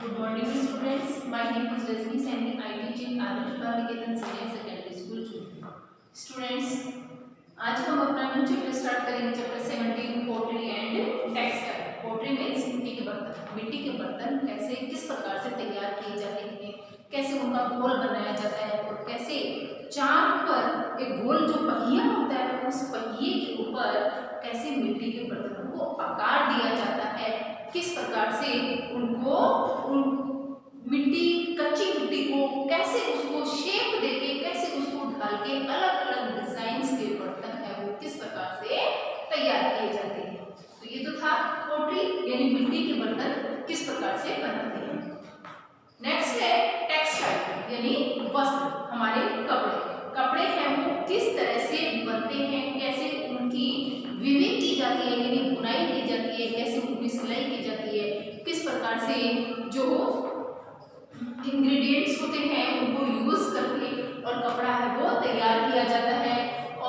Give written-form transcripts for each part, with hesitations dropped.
Good morning students. My name is Rajni Saini. I teach in Adarsh Bharaniकेतन Senior Secondary School Chunni. Students, आज हम अपना new chapter start करेंगे chapter 17 pottery and textile. Pottery means मिट्टी के बर्तन। मिट्टी के बर्तन कैसे किस प्रकार से तैयार किए जाते हैं, कैसे उनका घोल बनाया जाता है और कैसे चाक पर एक गोल जो पहिया होता है उस पहिए के ऊपर कैसे मिट्टी के बर्तनों को आकार दिया जाता है, किस प्रकार से उनको मिट्टी कच्ची मिट्टी को कैसे उसको शेप देके कैसे उसको ढाल के अलग अलग डिजाइन्स के बर्तन है वो किस प्रकार से तैयार किए जाते हैं। तो ये तो था पोटरी यानी मिट्टी के बर्तन किस प्रकार से बनाते हैं। नेक्स्ट है टेक्सटाइल यानी वस्त्र, हमारे कपड़े। कपड़े हैं वो किस तरह से बनते हैं, कैसे उनकी वीविंग की जाती है यानी बुनाई की जाती है, कैसे उनकी सिलाई की जाती है, किस प्रकार से जो इंग्रेडिएंट्स होते हैं उनको यूज करके और कपड़ा है वो तैयार किया जाता है।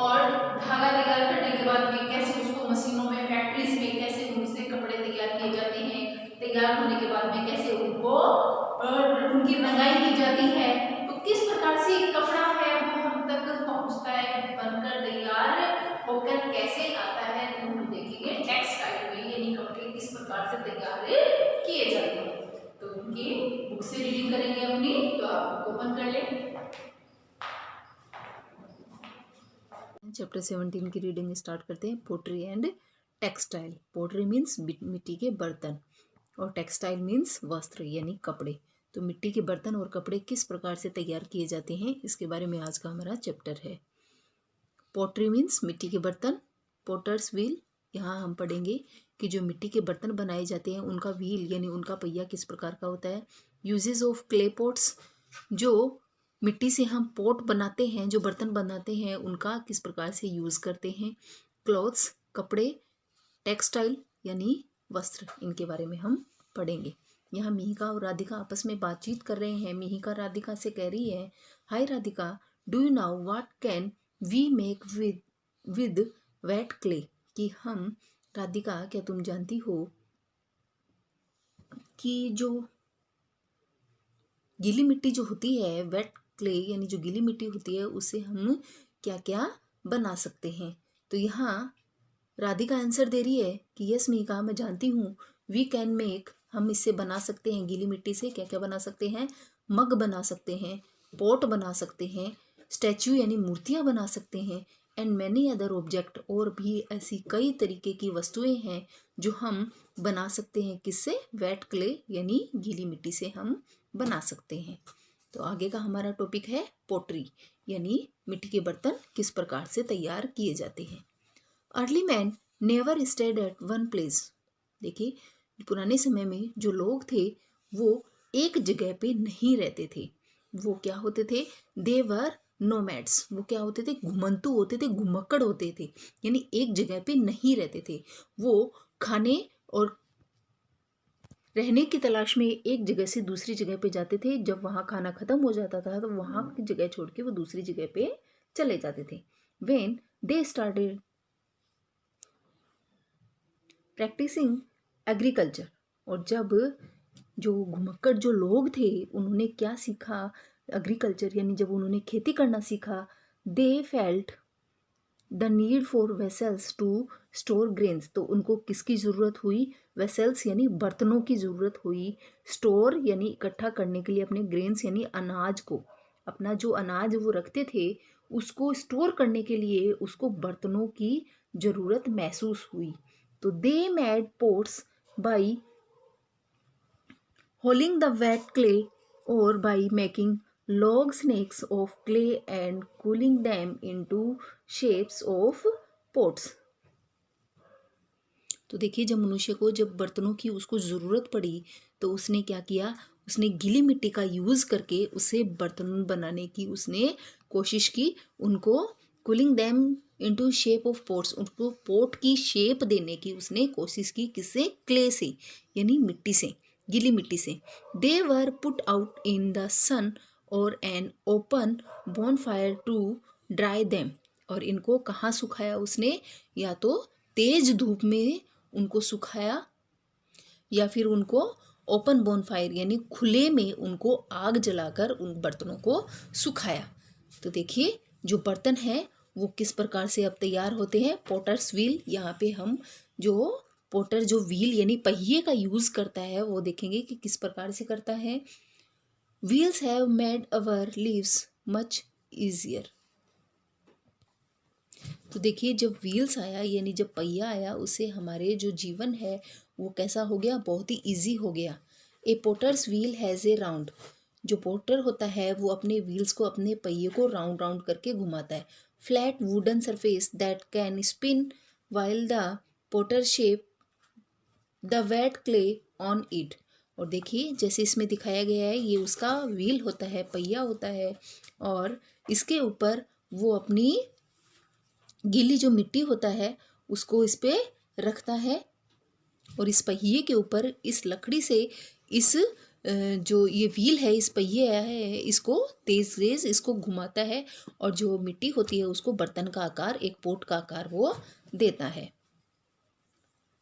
और धागा तैयार करने के बाद में कैसे उसको मशीनों में फैक्ट्रीज में कैसे उनसे कपड़े तैयार किए जाते हैं, तैयार होने के बाद में कैसे उनको उनकी रंगाई की जाती है। तो किस प्रकार से कपड़ा है वो हम तक पहुंचता है, बनकर तैयार होकर कैसे आता है, तो हम देखेंगे टेक्सटाइल में यानी कपड़े किस प्रकार से तैयार किए जाते हैं। तो उनकी बुक से रीडिंग करेंगे अपनी, तो आप ओपन कर लें। चैप्टर 17 की रीडिंग स्टार्ट करते हैं। Pottery and textile. Pottery means मिट्टी के बर्तन और टेक्सटाइल मीन्स वस्त्र यानी कपड़े। तो मिट्टी के बर्तन और कपड़े किस प्रकार से तैयार किए जाते हैं इसके बारे में आज का हमारा चैप्टर है। पोट्री मीन्स मिट्टी के बर्तन। पोटर्स व्हील, यहाँ हम पढ़ेंगे कि जो मिट्टी के बर्तन बनाए जाते हैं उनका व्हील यानी उनका पहिया किस प्रकार का होता है। यूजेस ऑफ क्ले पॉट्स, जो मिट्टी से हम पोट बनाते हैं, जो बर्तन बनाते हैं उनका किस प्रकार से यूज़ करते हैं। क्लॉथ्स, कपड़े। टेक्सटाइल यानी वस्त्र, इनके बारे में हम पढ़ेंगे। यहाँ मिहिका और राधिका आपस में बातचीत कर रहे हैं। मिहिका राधिका से कह रही है, hi Radhika, do you now what can we make with wet clay, कि हम, राधिका क्या तुम जानती हो कि जो गीली मिट्टी जो होती है, वेट क्ले यानी जो गीली मिट्टी होती है, उससे हम क्या क्या बना सकते हैं। तो यहाँ राधिका आंसर दे रही है कि यस मिहिका, मैं जानती हूँ, वी कैन मेक, हम इससे बना सकते हैं, गीली मिट्टी से क्या क्या बना सकते हैं। मग बना सकते हैं, पॉट बना सकते हैं, स्टैचू यानी मूर्तियाँ बना सकते हैं, एंड मैनी अदर ऑब्जेक्ट, और भी ऐसी कई तरीके की वस्तुएं हैं जो हम बना सकते हैं। किससे? वेट क्ले यानी गीली मिट्टी से हम बना सकते हैं। तो आगे का हमारा टॉपिक है पोट्री यानी मिट्टी के बर्तन किस प्रकार से तैयार किए जाते हैं। Early man never stayed at one place. देखिए, पुराने समय में जो लोग थे वो एक जगह पे नहीं रहते थे। वो क्या होते थे? देवर नोमैड्स। वो क्या होते थे? घुमंतु होते थे, घुमक्कड़ होते थे, यानी एक जगह पे नहीं रहते थे। वो खाने और रहने की तलाश में एक जगह से दूसरी जगह पे जाते थे। जब वहाँ खाना खत्म हो जाता था तो वहाँ की जगह छोड़ के वो दूसरी जगह पे चले जाते थे। When they started practising agriculture, और जब जो घुमक्कड़ जो लोग थे उन्होंने क्या सीखा? एग्रीकल्चर यानी जब उन्होंने खेती करना सीखा, they felt the need for vessels to store grains. तो उनको किसकी ज़रूरत हुई? वेसल्स यानी बर्तनों की ज़रूरत हुई। स्टोर यानी इकट्ठा करने के लिए अपने ग्रेन्स यानी अनाज को, अपना जो अनाज वो रखते थे उसको स्टोर करने के लिए उसको बर्तनों की ज़रूरत महसूस हुई। तो they made pots by holding the wet clay और by making log snakes of clay and cooling them into shapes of pots। तो देखिए, जब मनुष्य को जब बर्तनों की उसको ज़रूरत पड़ी तो उसने क्या किया? उसने गीली मिट्टी का यूज़ करके उसे बर्तन बनाने की उसने कोशिश की। उनको coiling them into shape of pots, उनको पोट की शेप देने की उसने कोशिश की। किससे? क्ले से यानी मिट्टी से, गीली मिट्टी से। They were put out in the sun और an open bonfire to dry them. और इनको कहाँ सुखाया उसने? या तो तेज धूप में उनको सुखाया या फिर उनको ओपन बोनफायर यानी खुले में उनको आग जलाकर उन बर्तनों को सुखाया। तो देखिए जो बर्तन है वो किस प्रकार से अब तैयार होते हैं। पोटर्स व्हील, यहाँ पे हम जो पोटर जो व्हील यानी पहिए का यूज करता है वो देखेंगे कि किस प्रकार से करता है। Wheels have made our lives much easier. तो देखिए जब व्हील्स आया यानी जब पहिया आया उससे हमारे जो जीवन है वो कैसा हो गया, बहुत ही इजी हो गया। A potter's wheel has a round, जो पोटर होता है वो अपने व्हील्स को, अपने पहिए को राउंड राउंड करके घुमाता है। Flat wooden surface that can spin while the potter shape the wet clay on it. और देखिए जैसे इसमें दिखाया गया है ये उसका व्हील होता है, पहिया होता है, और इसके ऊपर वो अपनी गीली जो मिट्टी होता है उसको इस पे रखता है, और इस पहिए के ऊपर इस लकड़ी से इस जो ये व्हील है, इस पहिए है, इसको तेज तेज इसको घुमाता है, और जो मिट्टी होती है उसको बर्तन का आकार, एक पोट का आकार वो देता है।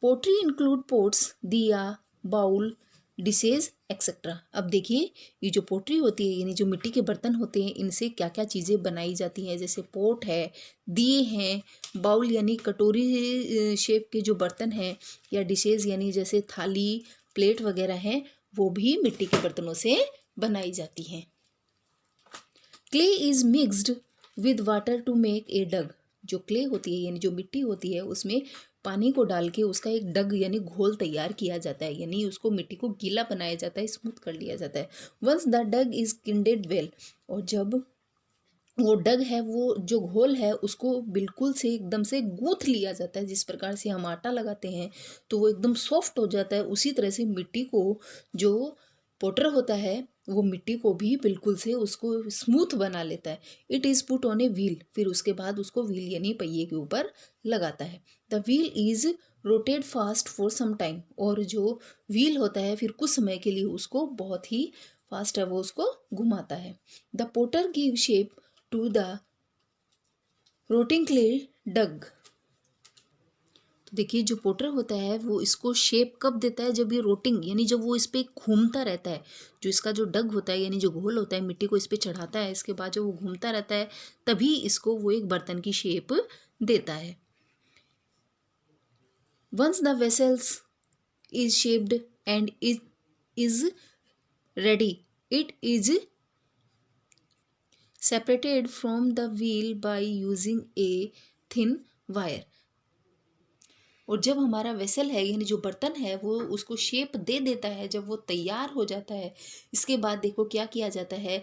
पोट्री इंक्लूड पोट्स, दिया, बाउल, डिशेज एक्सेट्रा। अब देखिए ये जो पोट्री होती है यानी जो मिट्टी के बर्तन होते हैं इनसे क्या क्या चीज़ें बनाई जाती हैं, जैसे पोट है, दिए हैं, बाउल यानी कटोरी शेप के जो बर्तन हैं, या डिशेज यानी जैसे थाली, प्लेट वगैरह हैं, वो भी मिट्टी के बर्तनों से बनाई जाती हैं। Clay is mixed with water to make a dough. जो क्ले होती है यानी जो मिट्टी होती है उसमें पानी को डाल के उसका एक डग यानी घोल तैयार किया जाता है, यानी उसको मिट्टी को गीला बनाया जाता है, स्मूथ कर लिया जाता है। Once the dough is kneaded well, और जब वो डग है, वो जो घोल है उसको बिल्कुल से एकदम से गूंथ लिया जाता है, जिस प्रकार से हम आटा लगाते हैं तो वो एकदम सॉफ्ट हो जाता है, उसी तरह से मिट्टी को जो पोटर होता है वो मिट्टी को भी बिल्कुल से उसको स्मूथ बना लेता है। It is put on a wheel, फिर उसके बाद उसको व्हील यानी पहिए के ऊपर लगाता है। The wheel is rotate fast for some time, और जो व्हील होता है फिर कुछ समय के लिए उसको बहुत ही फास्ट है वो उसको घुमाता है। The potter give shape to the rotating clay dough. तो देखिए जो पोटर होता है वो इसको शेप कब देता है, जब ये रोटिंग यानी जब वो इस पर घूमता रहता है, जो इसका जो डग होता है यानी जो घोल होता है मिट्टी को इस पर चढ़ाता है, इसके बाद जब वो घूमता रहता है तभी इसको वो एक बर्तन की शेप देता है। Once the vessels is shaped and it is ready, it is separated from the wheel by using a thin wire। और जब हमारा वेसल है यानी जो बर्तन है वो उसको शेप दे देता है, जब वो तैयार हो जाता है, इसके बाद देखो क्या किया जाता है,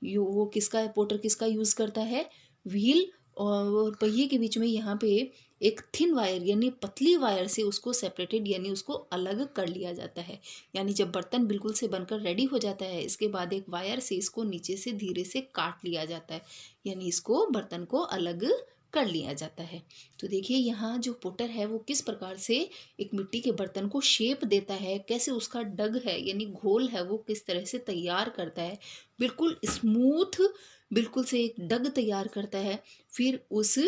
वो किसका पोटर किसका यूज़ करता है, व्हील और पहिए के बीच में यहाँ पे एक थिन वायर यानी पतली वायर से उसको सेपरेटेड यानी उसको अलग कर लिया जाता है। यानी जब बर्तन बिल्कुल से बनकर रेडी हो जाता है इसके बाद एक वायर से इसको नीचे से धीरे से काट लिया जाता है, यानी इसको बर्तन को अलग कर लिया जाता है। तो देखिए यहाँ जो पोटर है वो किस प्रकार से एक मिट्टी के बर्तन को शेप देता है, कैसे उसका डग है यानी घोल है वो किस तरह से तैयार करता है, बिल्कुल स्मूथ बिल्कुल से एक डग तैयार करता है, फिर उस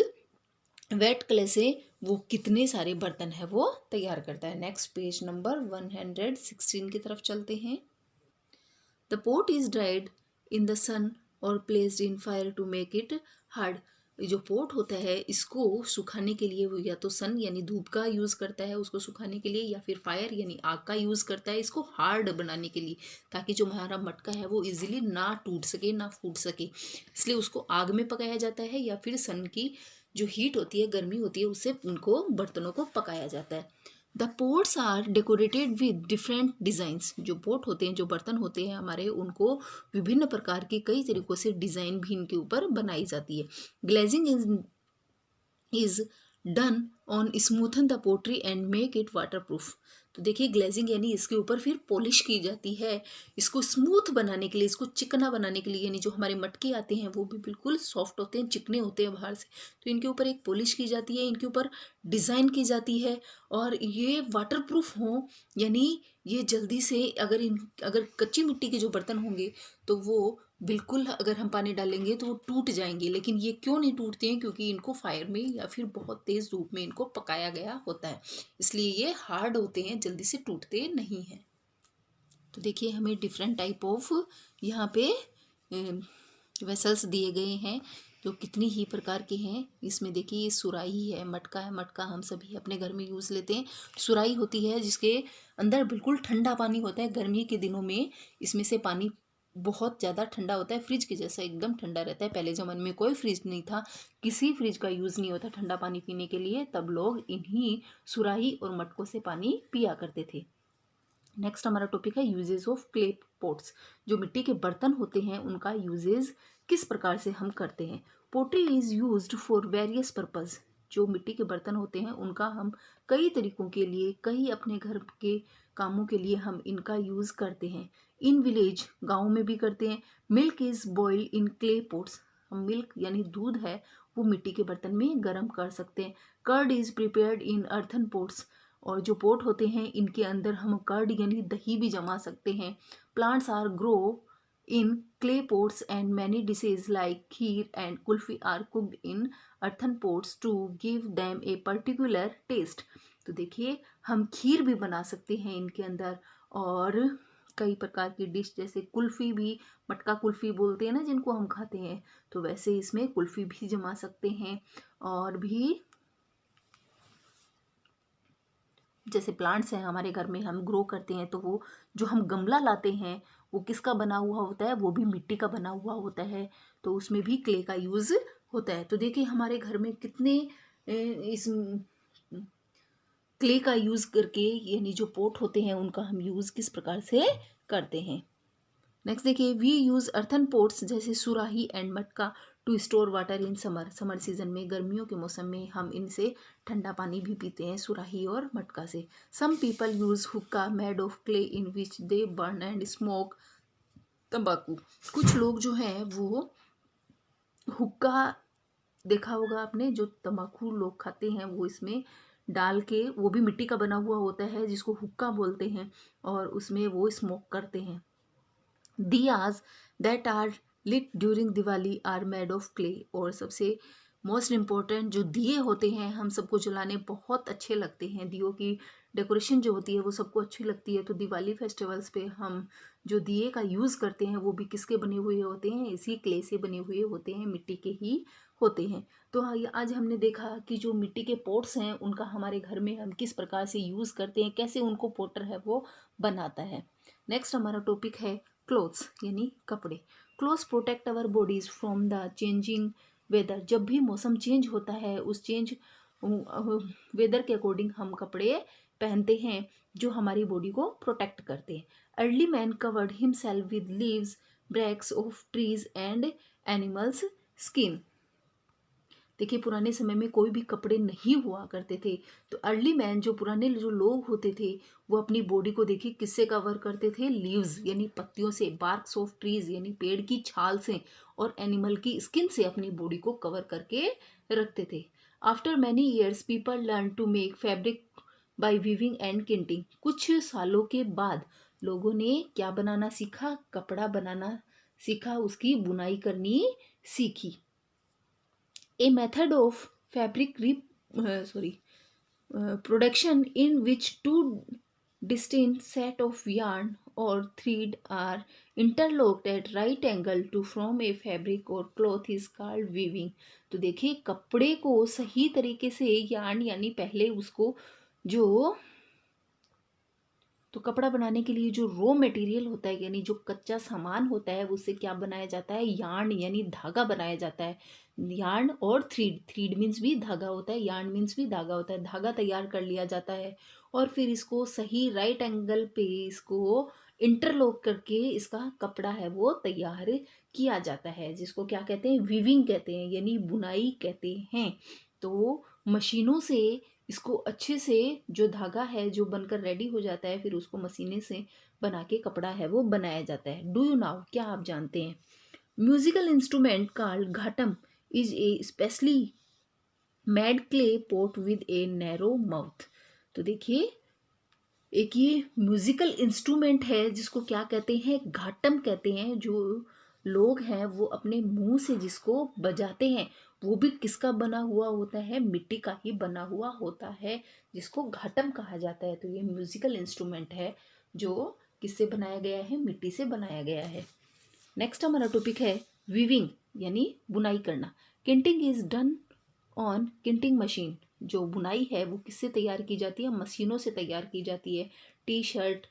वेट क्ले से वो कितने सारे बर्तन है वो तैयार करता है। नेक्स्ट पेज नंबर 116 की तरफ चलते हैं। The pot is dried in the sun और placed in fire to make it hard. जो पोट होता है इसको सुखाने के लिए वो या तो सन यानी धूप का यूज़ करता है उसको सुखाने के लिए, या फिर फायर यानी आग का यूज़ करता है इसको हार्ड बनाने के लिए, ताकि जो हमारा मटका है वो इजीली ना टूट सके ना फूट सके, इसलिए उसको आग में पकाया जाता है या फिर सन की जो हीट होती है, गर्मी होती है, उससे उनको बर्तनों को पकाया जाता है। The pots are decorated with different designs. जो पोट होते हैं जो बर्तन होते हैं हमारे उनको विभिन्न प्रकार के कई तरीक़ों से डिज़ाइन भी इनके ऊपर बनाई जाती है। Glazing is done on smoothen the pottery and make it waterproof. तो देखिए ग्लेजिंग यानी इसके ऊपर फिर पॉलिश की जाती है, इसको स्मूथ बनाने के लिए, इसको चिकना बनाने के लिए, यानी जो हमारे मटके आते हैं वो भी बिल्कुल सॉफ्ट होते हैं, चिकने होते हैं बाहर से, तो इनके ऊपर एक पॉलिश की जाती है, इनके ऊपर डिज़ाइन की जाती है, और ये वाटर प्रूफ हों यानी ये जल्दी से अगर कच्ची मिट्टी के जो बर्तन होंगे तो वो बिल्कुल अगर हम पानी डालेंगे तो वो टूट जाएंगे, लेकिन ये क्यों नहीं टूटते हैं, क्योंकि इनको फायर में या फिर बहुत तेज़ धूप में इनको पकाया गया होता है, इसलिए ये हार्ड होते हैं, जल्दी से टूटते नहीं हैं। तो देखिए हमें डिफरेंट टाइप ऑफ यहाँ पे वेसल्स दिए गए हैं जो कितनी ही प्रकार के हैं। इसमें देखिए ये सुराही है, मटका है। मटका हम सभी अपने घर में यूज़ लेते हैं। सुराही होती है जिसके अंदर बिल्कुल ठंडा पानी होता है। गर्मी के दिनों में इसमें से पानी बहुत ज़्यादा ठंडा होता है, फ्रिज के जैसा एकदम ठंडा रहता है। पहले ज़माने में कोई फ्रिज नहीं था, किसी फ्रिज का यूज़ नहीं होता ठंडा पानी पीने के लिए, तब लोग इन्हीं सुराही और मटकों से पानी पिया करते थे। नेक्स्ट हमारा टॉपिक है यूजेज ऑफ क्ले पॉट्स। जो मिट्टी के बर्तन होते हैं उनका यूजेज किस प्रकार से हम करते हैं। Pottery is used for various purpose. जो मिट्टी के बर्तन होते हैं उनका हम कई तरीकों के लिए, कई अपने घर के कामों के लिए हम इनका यूज़ करते हैं। इन विलेज, गाँव में भी करते हैं। Milk is boiled in clay pots. हम मिल्क यानी दूध है वो मिट्टी के बर्तन में गर्म कर सकते हैं। Curd is prepared in earthen pots. और जो पोट होते हैं इनके अंदर हम कर्ड यानी दही भी जमा सकते हैं। Plants are grow in clay pots and many dishes like kheer and kulfi are cooked in earthen pots to give them a particular taste. तो देखिए हम खीर भी बना सकते हैं इनके अंदर, और कई प्रकार की डिश जैसे कुल्फ़ी भी, मटका कुल्फ़ी बोलते हैं ना जिनको हम खाते हैं, तो वैसे इसमें कुल्फ़ी भी जमा सकते हैं। और भी जैसे प्लांट्स हैं हमारे घर में हम ग्रो करते हैं, तो वो जो हम गमला लाते हैं वो किसका बना हुआ होता है, वो भी मिट्टी का बना हुआ होता है, तो उसमें भी क्ले का यूज़ होता है। तो देखिए हमारे घर में कितने इस क्ले का यूज़ करके, यानी जो पोट होते हैं उनका हम यूज़ किस प्रकार से करते हैं। नेक्स्ट देखिए वी यूज़ अर्थन पोट्स जैसे surahi and matka to store water in summer. Summer season में, गर्मियों के मौसम में हम इनसे ठंडा पानी भी पीते हैं, सुराही और मटका से। सम पीपल यूज़ हुक्का made of clay in which they burn and smoke तंबाकू। कुछ लोग जो हैं वो हुक्का, देखा होगा आपने, जो तंबाकू लोग खाते हैं वो इसमें डाल के, वो भी मिट्टी का बना हुआ होता है जिसको हुक्का बोलते हैं, और उसमें वो स्मोक करते हैं। Diyas that are lit during Diwali are made of clay. और सबसे मोस्ट इम्पॉर्टेंट जो दिए होते हैं हम सबको जलाने बहुत अच्छे लगते हैं। दियों की डेकोरेशन जो होती है वो सबको अच्छी लगती है, तो दिवाली फेस्टिवल्स पे हम जो दिए का यूज़ करते हैं वो भी किसके बने हुए होते हैं, इसी क्ले से बने हुए होते हैं, मिट्टी के ही होते हैं। तो आज हमने देखा कि जो मिट्टी के पॉट्स हैं उनका हमारे घर में हम किस प्रकार से यूज़ करते हैं, कैसे उनको पोटर है वो बनाता है। नेक्स्ट हमारा टॉपिक है क्लोथ्स यानी कपड़े। Clothes protect our bodies from the changing weather. जब भी मौसम चेंज होता है उस चेंज वेदर के अकॉर्डिंग हम कपड़े पहनते हैं जो हमारी बॉडी को प्रोटेक्ट करते हैं। Early man covered himself with leaves, breaks of trees and animals skin. देखिए पुराने समय में कोई भी कपड़े नहीं हुआ करते थे, तो अर्ली मैन, जो पुराने जो लोग होते थे, वो अपनी बॉडी को देखिए किससे कवर करते थे, लीव्स यानी पत्तियों से, बार्क्स ऑफ ट्रीज यानी पेड़ की छाल से, और एनिमल की स्किन से अपनी बॉडी को कवर करके रखते थे। After many years people learn to make fabric by weaving and knitting. कुछ सालों के बाद लोगों ने क्या बनाना सीखा, कपड़ा बनाना सीखा, उसकी बुनाई करनी सीखी। A method of fabric production in which two distinct set of yarn or thread are interlocked at right angle to form a fabric or cloth is called weaving। तो देखिए कपड़े को सही तरीके से यार्न यानी पहले उसको जो, तो कपड़ा बनाने के लिए जो रॉ मटेरियल होता है यानी जो कच्चा सामान होता है उससे क्या बनाया जाता है, यार्न यानी धागा बनाया जाता है। यार्न और थ्रीड, थ्रीड मीन्स भी धागा होता है, यार्न मीन्स भी धागा होता है। धागा तैयार कर लिया जाता है और फिर इसको सही राइट एंगल पे इसको इंटरलॉक करके इसका कपड़ा है वो तैयार किया जाता है, जिसको क्या कहते हैं, वीविंग कहते हैं यानी बुनाई कहते हैं। तो मशीनों से इसको अच्छे से जो धागा है जो बनकर रेडी हो जाता है, फिर उसको मशीने से बना के कपड़ा है वो बनाया जाता है। डू यू नाउ, क्या आप जानते हैं, musical instrument called ghatam is a specially made clay pot with a narrow mouth. तो देखिए एक ये म्यूजिकल इंस्ट्रूमेंट है जिसको क्या कहते हैं, घाटम कहते हैं। जो लोग हैं वो अपने मुंह से जिसको बजाते हैं वो भी किसका बना हुआ होता है, मिट्टी का ही बना हुआ होता है, जिसको घाटम कहा जाता है। तो ये म्यूजिकल इंस्ट्रूमेंट है जो किससे बनाया गया है? मिट्टी से बनाया गया है। नेक्स्ट हमारा टॉपिक है वीविंग यानी बुनाई करना। किंटिंग इज डन ऑन किंटिंग मशीन। जो बुनाई है वो किससे तैयार की जाती है? मशीनों से तैयार की जाती है। T shirt,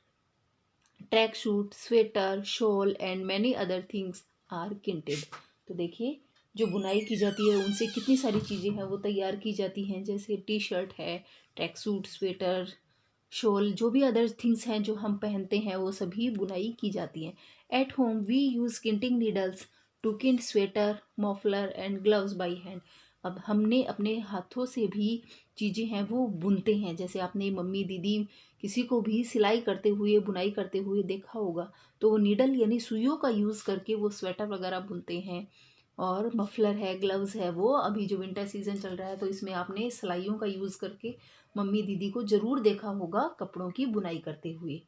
track suit, sweater, shawl and many other things are knitted. तो देखिए जो बुनाई की जाती है उनसे कितनी सारी चीज़ें हैं वो तैयार की जाती हैं, जैसे टी शर्ट है, ट्रैक सूट, स्वेटर, शॉल, जो भी अदर थिंग्स हैं जो हम पहनते हैं वो सभी बुनाई की जाती हैं। At home we use knitting needles to knit sweater, muffler and gloves by hand. अब हमने अपने हाथों से भी चीज़ें हैं वो बुनते हैं, जैसे आपने मम्मी दीदी किसी को भी सिलाई करते हुए बुनाई करते हुए देखा होगा, तो वो नीडल यानी सुइयों का यूज़ करके वो स्वेटर वगैरह बुनते हैं। और मफलर है, ग्लव्स है, वो अभी जो विंटर सीजन चल रहा है तो इसमें आपने सिलाइयों का यूज़ करके मम्मी दीदी को ज़रूर देखा होगा कपड़ों की बुनाई करते हुए।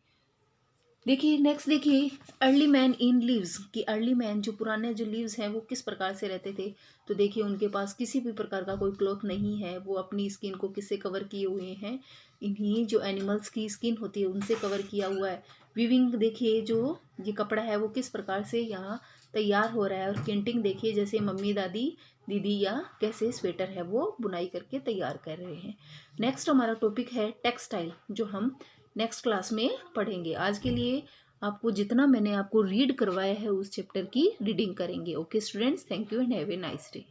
देखिए नेक्स्ट, देखिए अर्ली मैन इन लीव्स कि अर्ली मैन जो पुराने जो लीव्स हैं वो किस प्रकार से रहते थे। तो देखिए उनके पास किसी भी प्रकार का कोई क्लॉथ नहीं है, वो अपनी स्किन को किससे कवर किए हुए हैं? इन्हीं जो एनिमल्स की स्किन होती है उनसे कवर किया हुआ है। वीविंग देखिए जो ये कपड़ा है वो किस प्रकार से यहाँ तैयार हो रहा है। और किंटिंग देखिए जैसे मम्मी दादी दीदी या कैसे स्वेटर है वो बुनाई करके तैयार कर रहे हैं। नेक्स्ट हमारा टॉपिक है टेक्सटाइल, जो हम नेक्स्ट क्लास में पढ़ेंगे। आज के लिए आपको जितना मैंने आपको रीड करवाया है उस चैप्टर की रीडिंग करेंगे। Okay students, thank you and have a nice day.